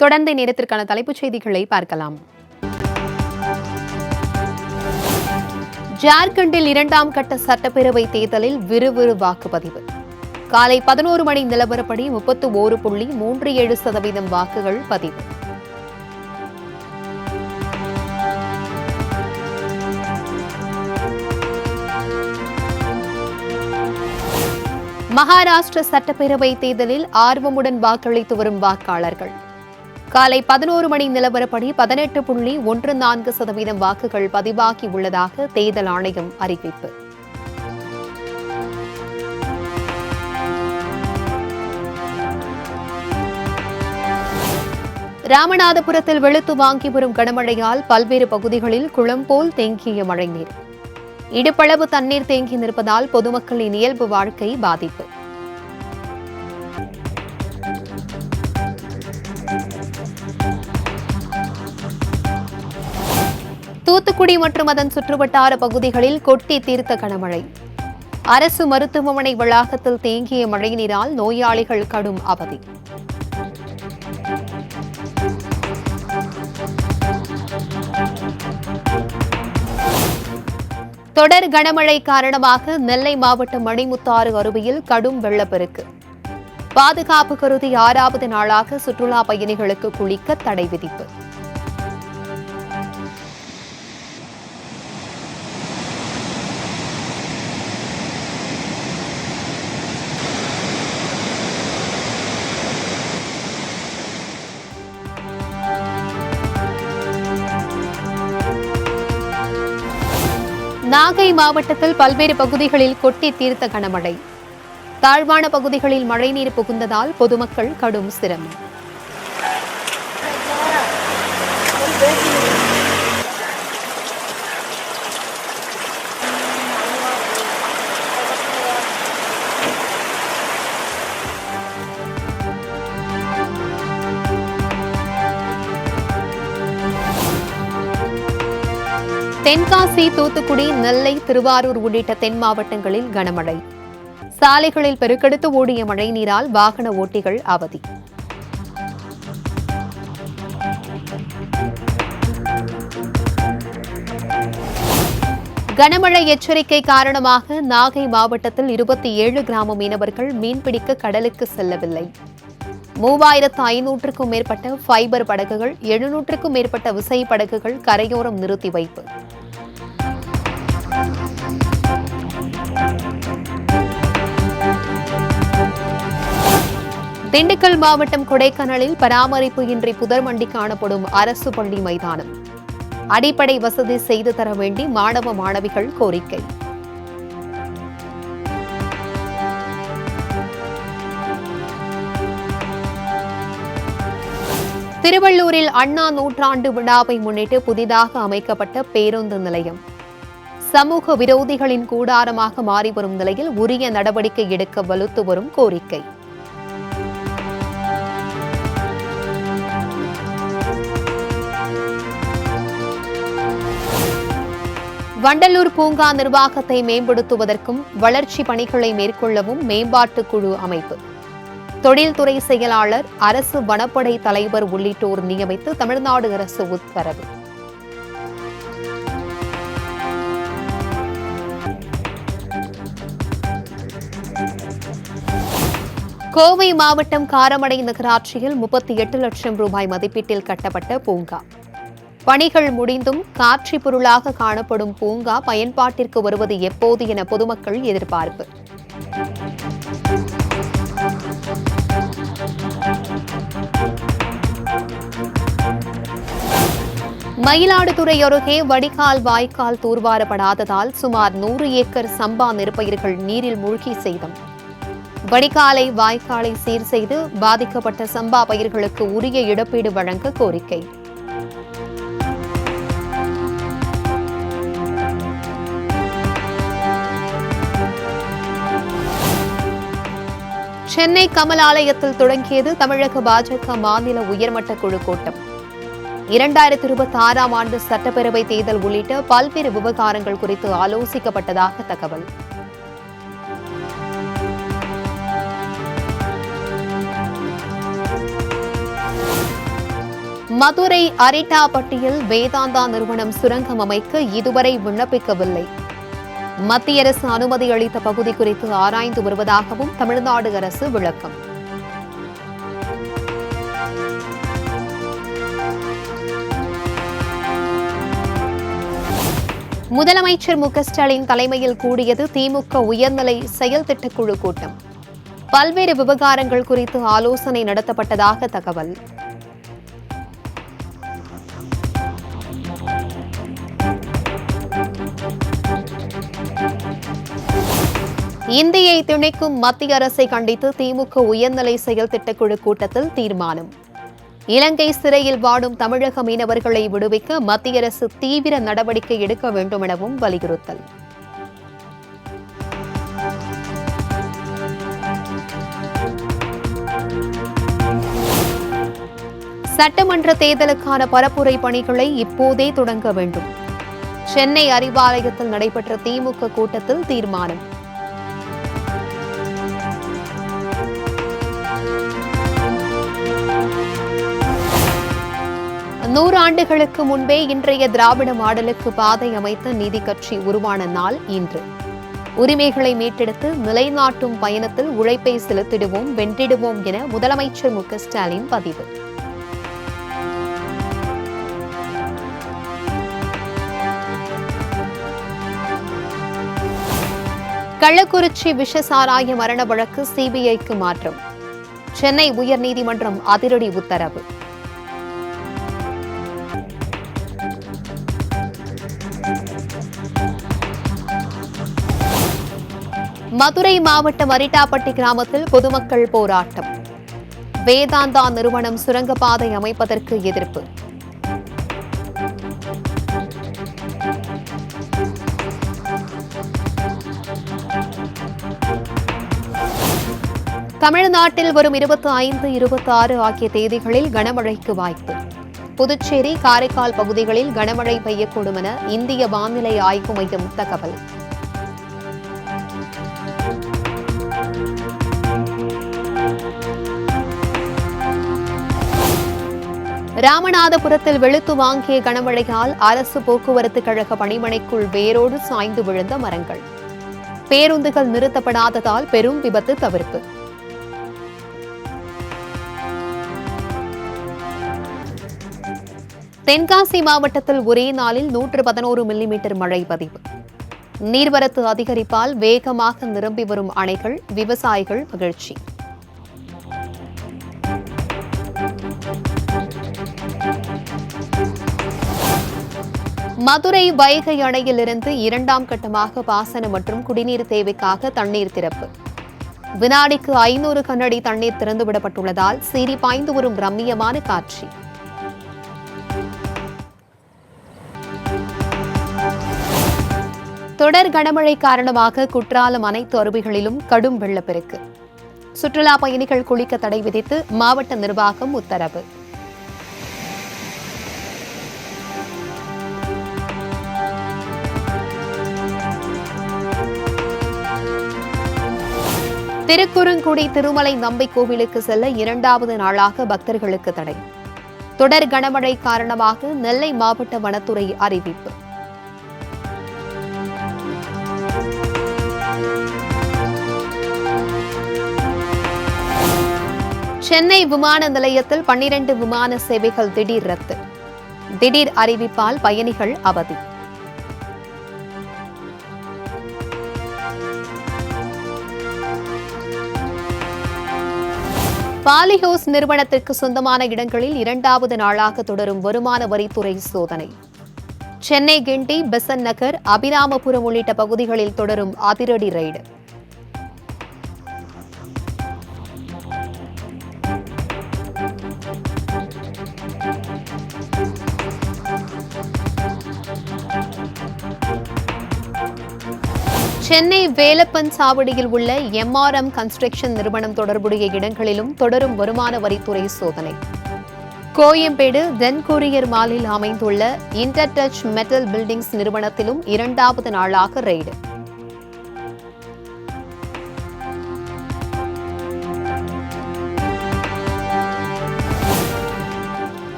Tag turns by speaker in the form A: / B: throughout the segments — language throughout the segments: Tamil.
A: தொடர்ந்து நேரத்திற்கான தலைப்புச் செய்திகளை பார்க்கலாம். ஜார்க்கண்டில் 2ஆம் கட்ட சட்டப்பேரவை தேர்தலில் விறுவிறு வாக்குப்பதிவு. காலை 11 மணி நிலவரப்படி 31.37% வாக்குகள் பதிவு. மகாராஷ்டிர சட்டப்பேரவை தேர்தலில் ஆர்வமுடன் வாக்களித்து வரும் வாக்காளர்கள். காலை 11 மணி நிலவரப்படி 18.14% வாக்குகள் பதிவாகி உள்ளதாக தேர்தல் ஆணையம் அறிவிப்பு. ராமநாதபுரத்தில் வெளுத்து வாங்கி வரும் கனமழையால் பல்வேறு பகுதிகளில் குளம் போல் தேங்கிய மழைநீர். இடுப்பளவு தண்ணீர் தேங்கி நிற்பதால் பொதுமக்களின் இயல்பு வாழ்க்கை பாதிப்பு. தூத்துக்குடி மற்றும் அதன் சுற்றுவட்டார பகுதிகளில் கொட்டி தீர்த்த கனமழை. அரசு மருத்துவமனை வளாகத்தில் தேங்கிய மழைநீரால் நோயாளிகள் கடும் அவதி. தொடர் கனமழை காரணமாக நெல்லை மாவட்டம் மணிமுத்தாறு அருவியில் கடும் வெள்ளப்பெருக்கு. பாதுகாப்பு கருதி 6வது நாளாக சுற்றுலா பயணிகளுக்கு குளிக்க தடை விதிப்பு. நாகை மாவட்டத்தில் பல்வேறு பகுதிகளில் கொட்டி தீர்த்த கனமழை. தாழ்வான பகுதிகளில் மழைநீர் புகுந்ததால் பொதுமக்கள் கடும் சிரமம். தென்காசி, தூத்துக்குடி, நெல்லை, திருவாரூர் உள்ளிட்ட தென் மாவட்டங்களில் கனமழை. சாலைகளில் பெருக்கெடுத்து ஓடிய மழைநீரால் வாகன ஓட்டிகள் அவதி. கனமழை எச்சரிக்கை காரணமாக நாகை மாவட்டத்தில் 27 கிராம மீனவர்கள் மீன்பிடிக்க கடலுக்கு செல்லவில்லை. 3500க்கும் மேற்பட்ட ஃபைபர் படகுகள், 700க்கும் மேற்பட்ட விசை படகுகள் கரையோரம் நிறுத்தி வைப்பு. திண்டுக்கல் மாவட்டம் கொடைக்கானலில் பராமரிப்பு இன்றி புதர் மண்டி காணப்படும் அரசு பள்ளி மைதானம். அடிப்படை வசதி செய்து தர வேண்டி மாணவ மாணவிகள் கோரிக்கை. திருவள்ளூரில் அண்ணா நூற்றாண்டு விழாவை முன்னிட்டு புதிதாக அமைக்கப்பட்ட பேருந்து நிலையம் சமூக விரோதிகளின் கூடாரமாக மாறி வரும் நிலையில் உரிய நடவடிக்கை எடுக்க வலுத்து வரும் கோரிக்கை. வண்டலூர் பூங்கா நிர்வாகத்தை மேம்படுத்துவதற்கும் வளர்ச்சி பணிகளை மேற்கொள்ளவும் மேம்பாட்டு குழு அமைப்பு. தொழில்துறை செயலாளர், அரசு வனப்படை தலைவர் உள்ளிட்டோர் நியமித்து தமிழ்நாடு அரசு உத்தரவு. கோவை மாவட்டம் காரமடை நகராட்சியில் 38 லட்சம் ரூபாய் மதிப்பீட்டில் கட்டப்பட்ட பூங்கா. பணிகள் முடிந்தும் காட்சி பொருளாக காணப்படும் பூங்கா பயன்பாட்டிற்கு வருவது எப்போது என பொதுமக்கள் எதிர்பார்ப்பு. மயிலாடுதுறை அருகே வடிகால் வாய்க்கால் தூர்வாரப்படாததால் சுமார் 100 ஏக்கர் சம்பா நெற்பயிர்கள் நீரில் மூழ்கி சேதம். வடிகாலை வாய்க்காலை சீர் செய்து பாதிக்கப்பட்ட சம்பா பயிர்களுக்கு உரிய இழப்பீடு வழங்க கோரிக்கை. சென்னை கமல் ஆலயத்தில் தொடங்கியது தமிழக பாஜக மாநில உயர்மட்ட குழு கூட்டம். 2026ஆம் ஆண்டு சட்டப்பேரவை தேர்தல் உள்ளிட்ட பல்வேறு விவகாரங்கள் குறித்து ஆலோசிக்கப்பட்டதாக தகவல். மதுரை அரிட்டாபட்டியில் வேதாந்தா நிறுவனம் சுரங்கம் அமைக்க இதுவரை விண்ணப்பிக்கவில்லை. மத்திய அரசு அனுமதி அளித்த பகுதி குறித்து ஆராய்ந்து வருவதாகவும் தமிழ்நாடு அரசு விளக்கம். முதலமைச்சர் மு.க.ஸ்டாலின் தலைமையில் கூடியது திமுக உயர்நிலை செயல் திட்டக்குழு கூட்டம். பல்வேறு விவகாரங்கள் குறித்து ஆலோசனை நடத்தப்பட்டதாக தகவல். இந்தியை திணிக்கும் மத்திய அரசை கண்டித்து திமுக உயர்நிலை செயல் திட்டக்குழு கூட்டத்தில் தீர்மானம். இலங்கை சிறையில் வாடும் தமிழக மீனவர்களை விடுவிக்க மத்திய அரசு தீவிர நடவடிக்கை எடுக்க வேண்டும் எனவும் வலியுறுத்தல். சட்டமன்ற தேர்தலுக்கான பரப்புரை பணிகளை இப்போதே தொடங்க வேண்டும். சென்னை அறிவாலயத்தில் நடைபெற்ற திமுக கூட்டத்தில் தீர்மானம். நூறு ஆண்டுகளுக்கு முன்பே இன்றைய திராவிட மாடலுக்கு பாதை அமைத்த நீதி கட்சி உருவான நாள் இன்று. உரிமைகளை மீட்டெடுத்து நிலைநாட்டும் பயணத்தில் உழைப்பை செலுத்திடுவோம், வென்றிடுவோம் என முதலமைச்சர் மு.க.ஸ்டாலின் பதிவு. கள்ளக்குறிச்சி விஷசாராய மரண வழக்கு சிபிஐக்கு மாற்றம். சென்னை உயர்நீதிமன்றம் அதிரடி உத்தரவு. மதுரை மாவட்டம் அரிட்டாபட்டி கிராமத்தில் பொதுமக்கள் போராட்டம். வேதாந்தா நிறுவனம் சுரங்கப்பாதை அமைப்பதற்கு எதிர்ப்பு. தமிழ்நாட்டில் வரும் 25, 26 ஆகிய தேதிகளில் கனமழைக்கு வாய்ப்பு. புதுச்சேரி, காரைக்கால் பகுதிகளில் கனமழை பெய்யக்கூடும் என இந்திய வானிலை ஆய்வு மையம் தகவல். ராமநாதபுரத்தில் வெளுத்து வாங்கிய கனமழையால் அரசு போக்குவரத்து கழக பணிமனைக்குள் வேரோடு சாய்ந்து விழுந்த மரங்கள். பேருந்துகள் நிறுத்தப்படாததால் பெரும் விபத்து தவிர்ப்பு. தென்காசி மாவட்டத்தில் ஒரே நாளில் 111 மில்லிமீட்டர் மழை பதிவு. நீர்வரத்து அதிகரிப்பால் வேகமாக நிரம்பி வரும் அணைகள், விவசாயிகள் மகிழ்ச்சி. மதுரை வைகை அணையிலிருந்து 2ஆம் கட்டமாக பாசன மற்றும் குடிநீர் தேவைக்காக தண்ணீர் திறப்பு. வினாடிக்கு 500 கனஅடி தண்ணீர் திறந்துவிடப்பட்டுள்ளதால் சீறி பாய்ந்து வரும் ரம்மியமான காட்சி. தொடர் கனமழை காரணமாக குற்றாலம் அனைத்து அருவிகளிலும் கடும் வெள்ளப்பெருக்கு. சுற்றுலா பயணிகள் குளிக்க தடை விதித்து மாவட்ட நிர்வாகம் உத்தரவு. திருக்குறுங்குடி திருமலை நம்பி கோவிலுக்கு செல்ல 2வது நாளாக பக்தர்களுக்கு தடை. தொடர் கனமழை காரணமாக நெல்லை மாவட்ட வனத்துறை அறிவிப்பு. சென்னை விமான நிலையத்தில் 12 விமான சேவைகள் திடீர் ரத்து. திடீர் அறிவிப்பால் பயணிகள் அவதி. பாலிஹவுஸ் நிறுவனத்திற்கு சொந்தமான இடங்களில் 2வது நாளாக தொடரும் வருமான வரித்துறை சோதனை. சென்னை கிண்டி, பெசன்ட் நகர், அபிராமபுரம் உள்ளிட்ட பகுதிகளில் தொடரும் அதிரடி ரெய்டு. சென்னை வேலப்பன் சாவடியில் உள்ள MRM கன்ஸ்ட்ரக்ஷன் நிறுவனம் தொடர்புடைய இடங்களிலும் தொடரும் வருமான வரித்துறை சோதனை. கோயம்பேடு தென் கொரியர் மாலில் அமைந்துள்ள இன்டர்டச் மெட்டல் பில்டிங்ஸ் நிறுவனத்திலும் 2வது நாளாக ரெய்டு.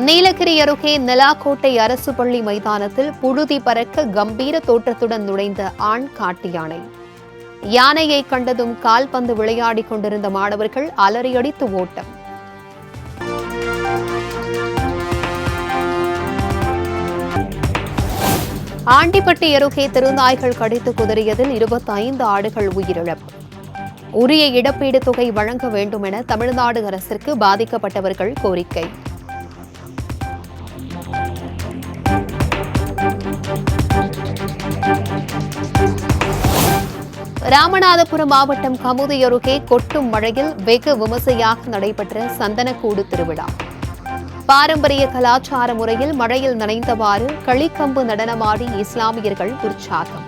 A: நீலகிரி அருகே நெலாக்கோட்டை அரசு பள்ளி மைதானத்தில் புழுதி பறக்க கம்பீர தோற்றத்துடன் நுழைந்த ஆண் காட்டு யானை. யானையை கண்டதும் கால்பந்து விளையாடிக் கொண்டிருந்த மாணவர்கள் அலறியடித்து ஓட்டம். ஆண்டிப்பட்டி அருகே தெருநாய்கள் கடித்து குதறியதில் 25 ஆடுகள் உயிரிழப்பு. உரிய இழப்பீடு தொகை வழங்க வேண்டும் என தமிழ்நாடு அரசிற்கு பாதிக்கப்பட்டவர்கள் கோரிக்கை. ராமநாதபுரம் மாவட்டம் கமுதி அருகே கொட்டும் மழையில் வெகு விமர்சையாக நடைபெற்ற சந்தனக்கூடு திருவிழா. பாரம்பரிய கலாச்சார முறையில் மழையில் நனைந்தவாறு களிக்கம்பு நடனமாடி இஸ்லாமியர்கள் உற்சாகம்.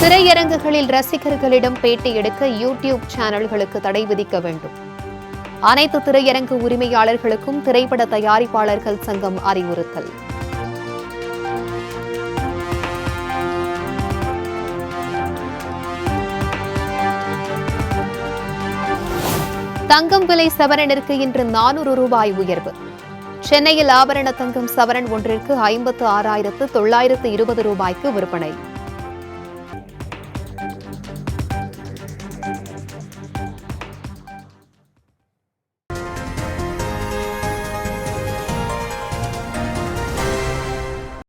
A: திரையரங்குகளில் ரசிகர்களிடம் பேட்டி எடுக்க யூடியூப் சேனல்களுக்கு தடை விதிக்க வேண்டும். அனைத்து திரையரங்கு உரிமையாளர்களுக்கும் திரைப்பட தயாரிப்பாளர்கள் சங்கம் அறிவுறுத்தல். தங்கம் விலை சவரனிற்கு இன்று 400 ரூபாய் உயர்வு. சென்னையில் ஆபரண தங்கம் சவரன் ஒன்றிற்கு 56,920 ரூபாய்க்கு விற்பனை.